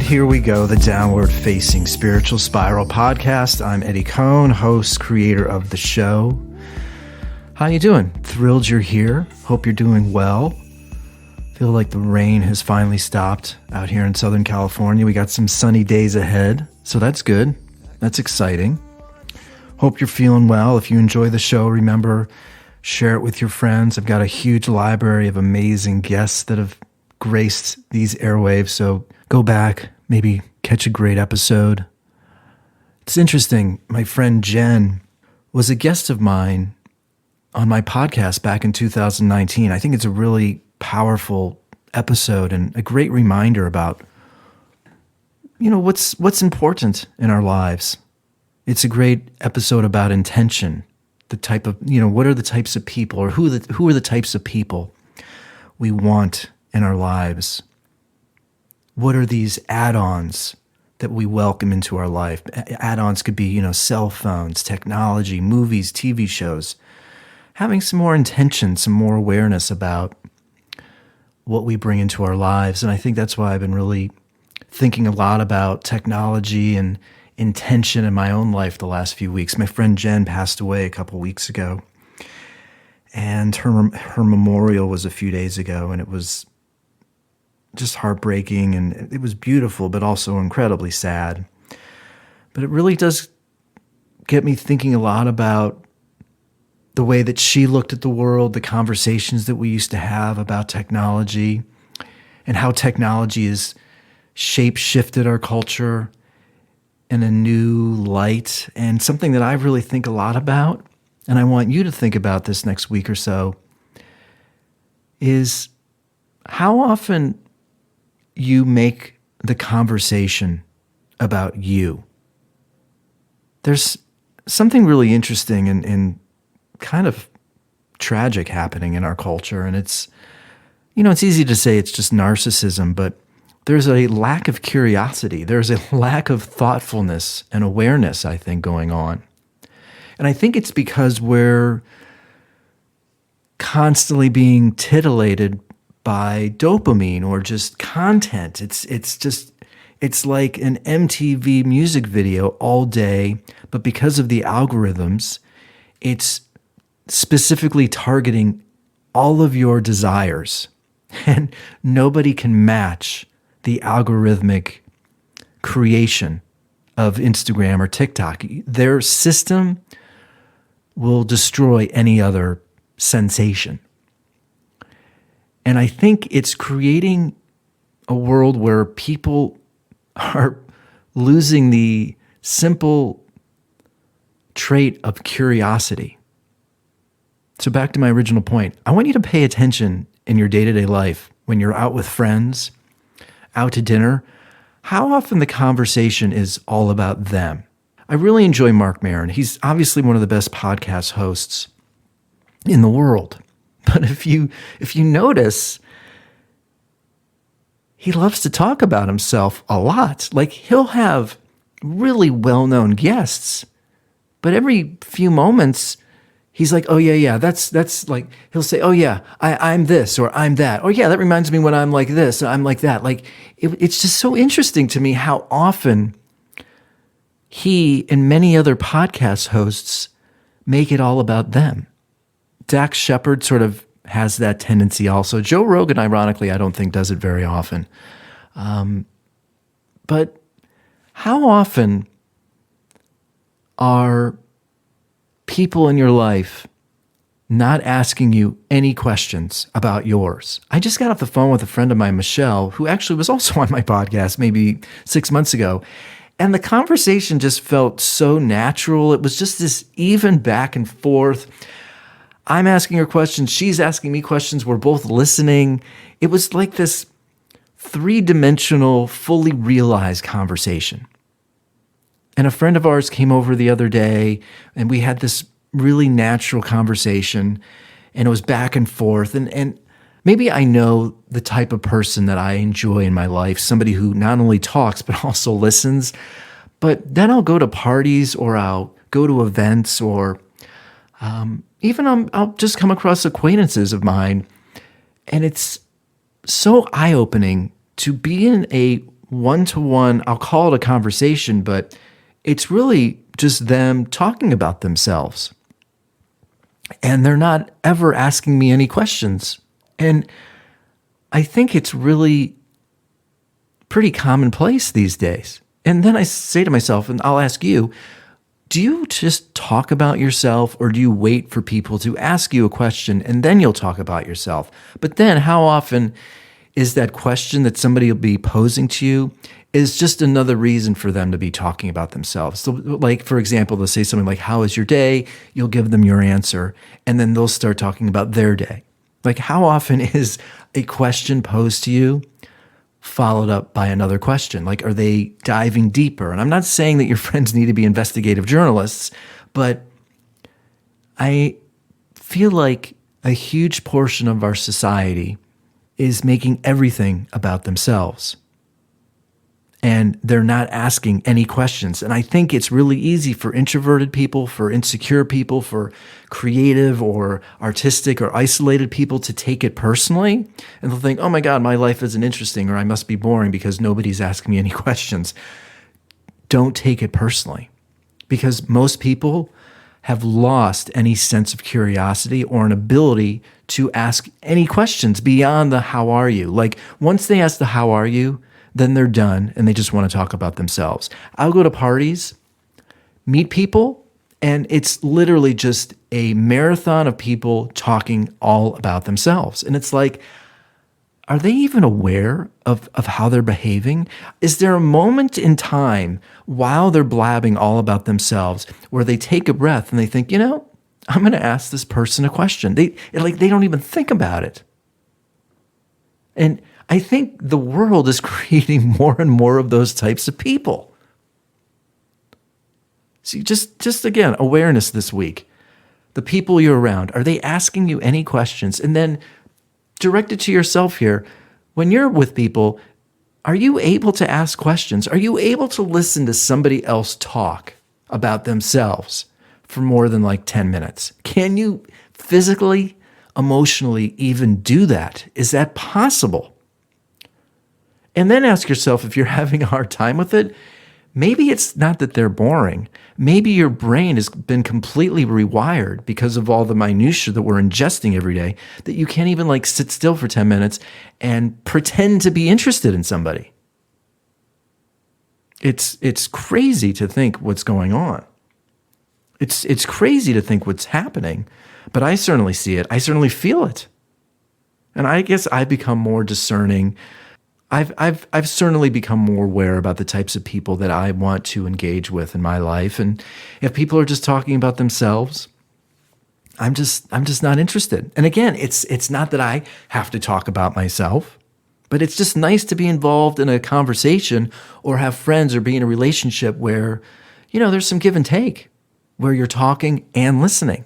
here we go, the Downward Facing Spiritual Spiral podcast. I'm Eddie Cohn, host, creator of the show. How you doing? Thrilled you're here. Hope you're doing well. Feel like the rain has finally stopped out here in Southern California. We got some sunny days ahead, so that's good. That's exciting. Hope you're feeling well. If you enjoy the show, remember, share it with your friends. I've got a huge library of amazing guests that have graced these airwaves, so go back, maybe catch a great episode. It's interesting. My friend Jen was a guest of mine on my podcast back in 2019. I think it's a really powerful episode and a great reminder about, what's important in our lives. It's a great episode about intention, the type of, what are the types of people, or who are the types of people we want in our lives. What are these add-ons that we welcome into our life? Add-ons could be, cell phones, technology, movies, TV shows. Having some more intention, some more awareness about what we bring into our lives. And I think that's why I've been really thinking a lot about technology and intention in my own life the last few weeks. My friend Jen passed away a couple weeks ago, and her memorial was a few days ago, and it was just heartbreaking, and it was beautiful, but also incredibly sad. But it really does get me thinking a lot about the way that she looked at the world, the conversations that we used to have about technology, and how technology has shape-shifted our culture in a new light, and something that I really think a lot about, and I want you to think about this next week or so, is how often you make the conversation about you. There's something really interesting and kind of tragic happening in our culture, and it's easy to say it's just narcissism, but there's a lack of curiosity. There's a lack of thoughtfulness and awareness, I think, going on. And I think it's because we're constantly being titillated by dopamine or just content. It's like an MTV music video all day, but because of the algorithms, it's specifically targeting all of your desires. And nobody can match the algorithmic creation of Instagram or TikTok. Their system will destroy any other sensation. And I think it's creating a world where people are losing the simple trait of curiosity. So back to my original point, I want you to pay attention in your day-to-day life when you're out with friends, out to dinner, how often the conversation is all about them. I really enjoy Marc Maron. He's obviously one of the best podcast hosts in the world. But if you notice, he loves to talk about himself a lot. Like, he'll have really well-known guests, but every few moments, he's like, oh, yeah, that's like, he'll say, oh, yeah, I'm this or I'm that. Or, yeah, that reminds me when I'm like this or I'm like that. Like, it's just so interesting to me how often he and many other podcast hosts make it all about them. Dax Shepard sort of has that tendency also. Joe Rogan, ironically, I don't think does it very often. But how often are people in your life not asking you any questions about yours? I just got off the phone with a friend of mine, Michelle, who actually was also on my podcast maybe 6 months ago. And the conversation just felt so natural. It was just this even back and forth. I'm asking her questions. She's asking me questions. We're both listening. It was like this three-dimensional, fully realized conversation. And a friend of ours came over the other day, and we had this really natural conversation, and it was back and forth. And maybe I know the type of person that I enjoy in my life, somebody who not only talks, but also listens. But then I'll go to parties, or I'll go to events, or even I'll just come across acquaintances of mine, and it's so eye-opening to be in a one-to-one, I'll call it a conversation, but it's really just them talking about themselves. And they're not ever asking me any questions. And I think it's really pretty commonplace these days. And then I say to myself, and I'll ask you, do you just talk about yourself, or do you wait for people to ask you a question and then you'll talk about yourself? But then how often is that question that somebody will be posing to you is just another reason for them to be talking about themselves? So, like, for example, they'll say something like, "How was your day?" You'll give them your answer, and then they'll start talking about their day. Like, how often is a question posed to you followed up by another question? Like, are they diving deeper? And I'm not saying that your friends need to be investigative journalists, but I feel like a huge portion of our society is making everything about themselves. And they're not asking any questions. And I think it's really easy for introverted people, for insecure people, for creative or artistic or isolated people to take it personally. And they'll think, oh my God, my life isn't interesting, or I must be boring because nobody's asking me any questions. Don't take it personally, because most people have lost any sense of curiosity or an ability to ask any questions beyond the how are you. Like, once they ask the how are you, then they're done and they just want to talk about themselves. I'll go to parties, meet people, and it's literally just a marathon of people talking all about themselves. And it's like, are they even aware of how they're behaving? Is there a moment in time while they're blabbing all about themselves where they take a breath and they think, I'm going to ask this person a question? They don't even think about it. And I think the world is creating more and more of those types of people. See, just again, awareness this week. The people you're around, are they asking you any questions? And then direct it to yourself here. When you're with people, are you able to ask questions? Are you able to listen to somebody else talk about themselves for more than like 10 minutes? Can you physically, emotionally even do that? Is that possible? And then ask yourself, if you're having a hard time with it, maybe it's not that they're boring. Maybe your brain has been completely rewired because of all the minutia that we're ingesting every day, that you can't even like sit still for 10 minutes and pretend to be interested in somebody. It's crazy to think what's going on. It's crazy to think what's happening, but I certainly see it. I certainly feel it. And I guess I've become more discerning. I've certainly become more aware about the types of people that I want to engage with in my life. And if people are just talking about themselves, I'm just not interested. And again, it's not that I have to talk about myself, but it's just nice to be involved in a conversation or have friends or be in a relationship where, there's some give and take, where you're talking and listening.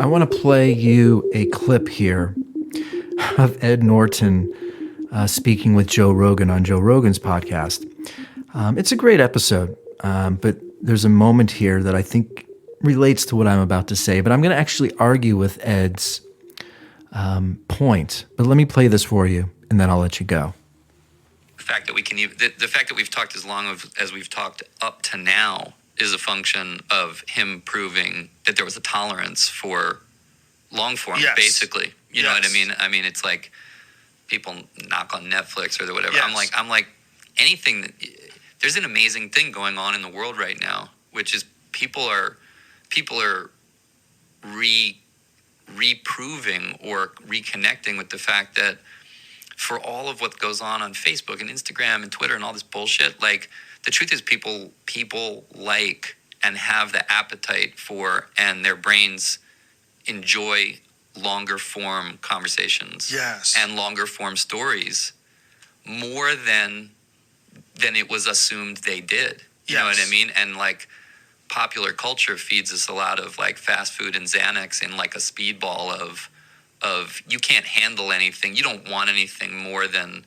I want to play you a clip here of Ed Norton speaking with Joe Rogan on Joe Rogan's podcast. It's a great episode, but there's a moment here that I think relates to what I'm about to say, but I'm going to actually argue with Ed's point. But let me play this for you, and then I'll let you go. The fact that the fact that we've talked as long as we've talked up to now is a function of him proving that there was a tolerance for long form, yes. Basically. You know what I mean? I mean, it's like people knock on Netflix or whatever. Yes. I'm like anything. There's an amazing thing going on in the world right now, which is people are reproving or reconnecting with the fact that for all of what goes on Facebook and Instagram and Twitter and all this bullshit, like, the truth is people like and have the appetite for, and their brains enjoy longer form conversations, yes, and longer form stories more than it was assumed they did. You know what I mean? And like popular culture feeds us a lot of like fast food and Xanax and like a speedball of you can't handle anything. You don't want anything more than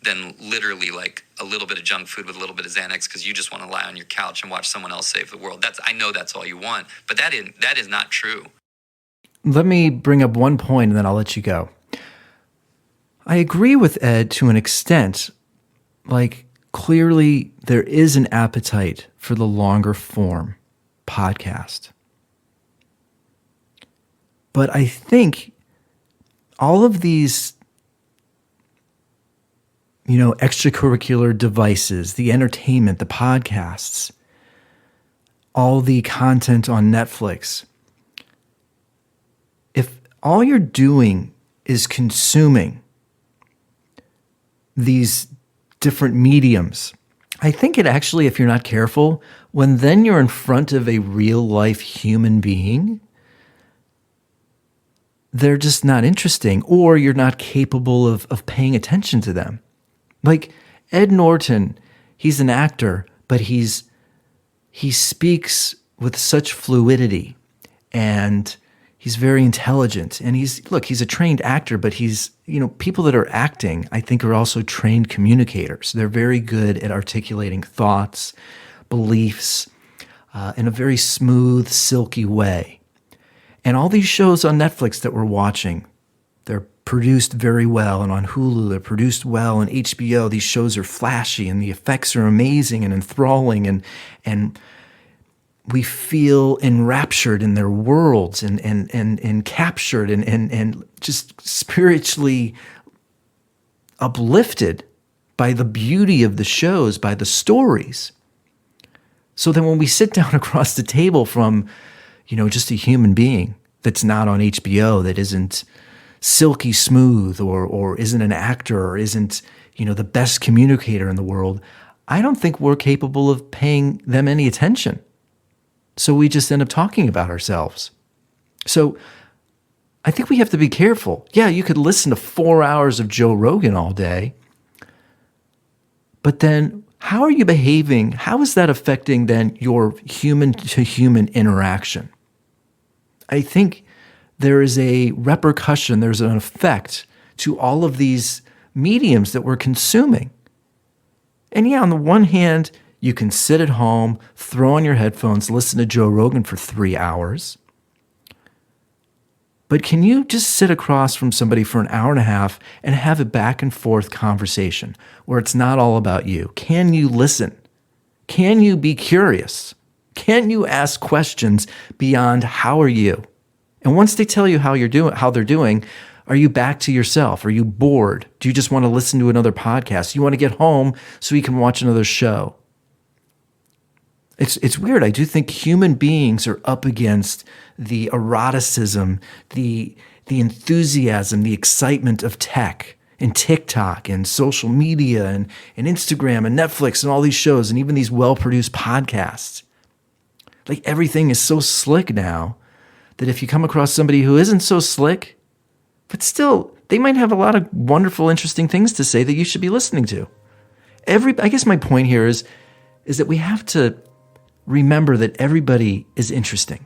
than literally like a little bit of junk food with a little bit of Xanax because you just want to lie on your couch and watch someone else save the world. I know that's all you want, but that is not true. Let me bring up one point and then I'll let you go. I agree with Ed to an extent. Like, clearly there is an appetite for the longer form podcast. But I think all of these, extracurricular devices, the entertainment, the podcasts, all the content on Netflix, if all you're doing is consuming these different mediums, I think it actually, if you're not careful, when then you're in front of a real life human being, they're just not interesting, or you're not capable of paying attention to them. Like Ed Norton, he's an actor, but he speaks with such fluidity, and he's very intelligent. And he's a trained actor, but people that are acting, I think, are also trained communicators. They're very good at articulating thoughts, beliefs, in a very smooth, silky way. And all these shows on Netflix that we're watching, they're produced very well. And on Hulu, they're produced well. And HBO, these shows are flashy and the effects are amazing and enthralling. And we feel enraptured in their worlds and captured and just spiritually uplifted by the beauty of the shows, by the stories. So then when we sit down across the table from just a human being that's not on HBO, that isn't silky smooth or isn't an actor or isn't, the best communicator in the world, I don't think we're capable of paying them any attention. So we just end up talking about ourselves. So I think we have to be careful. Yeah, you could listen to 4 hours of Joe Rogan all day, but then how are you behaving? How is that affecting then your human-to-human interaction? I think there is a repercussion, there's an effect to all of these mediums that we're consuming. And yeah, on the one hand, you can sit at home, throw on your headphones, listen to Joe Rogan for 3 hours. But can you just sit across from somebody for an hour and a half and have a back and forth conversation where it's not all about you? Can you listen? Can you be curious? Can you ask questions beyond how are you? And once they tell you how they're doing, are you back to yourself? Are you bored? Do you just want to listen to another podcast? You want to get home so you can watch another show? It's weird. I do think human beings are up against the eroticism, the enthusiasm, the excitement of tech and TikTok and social media and Instagram and Netflix and all these shows and even these well-produced podcasts. Like everything is so slick now that if you come across somebody who isn't so slick, but still, they might have a lot of wonderful, interesting things to say that you should be listening to. I guess my point here is that we have to remember that everybody is interesting.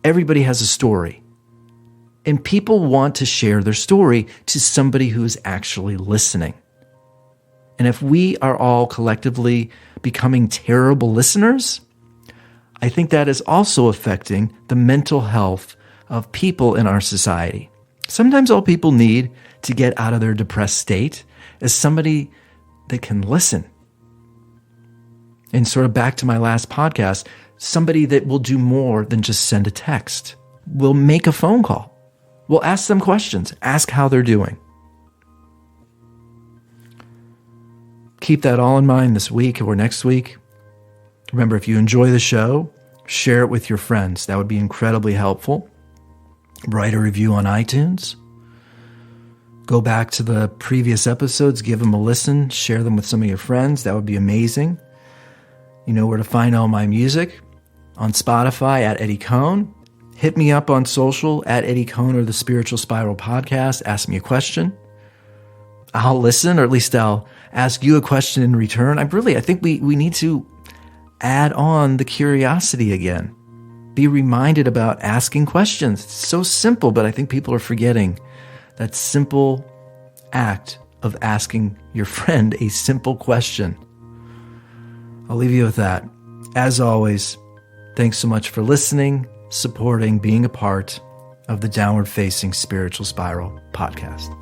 Everybody has a story. And people want to share their story to somebody who is actually listening. And if we are all collectively becoming terrible listeners, I think that is also affecting the mental health of people in our society. Sometimes all people need to get out of their depressed state is somebody that can listen. And sort of back to my last podcast, somebody that will do more than just send a text. We'll make a phone call. We'll ask them questions. Ask how they're doing. Keep that all in mind this week or next week. Remember, if you enjoy the show, share it with your friends. That would be incredibly helpful. Write a review on iTunes. Go back to the previous episodes, give them a listen, share them with some of your friends. That would be amazing. You know where to find all my music. On Spotify at Eddie Cohn. Hit me up on social at Eddie Cohn or the Spiritual Spiral Podcast. Ask me a question. I'll listen, or at least I'll ask you a question in return. I think we need to add on the curiosity again. Be reminded about asking questions. It's so simple, but I think people are forgetting that simple act of asking your friend a simple question. I'll leave you with that. As always, thanks so much for listening, supporting, being a part of the Downward Facing Spiritual Spiral podcast.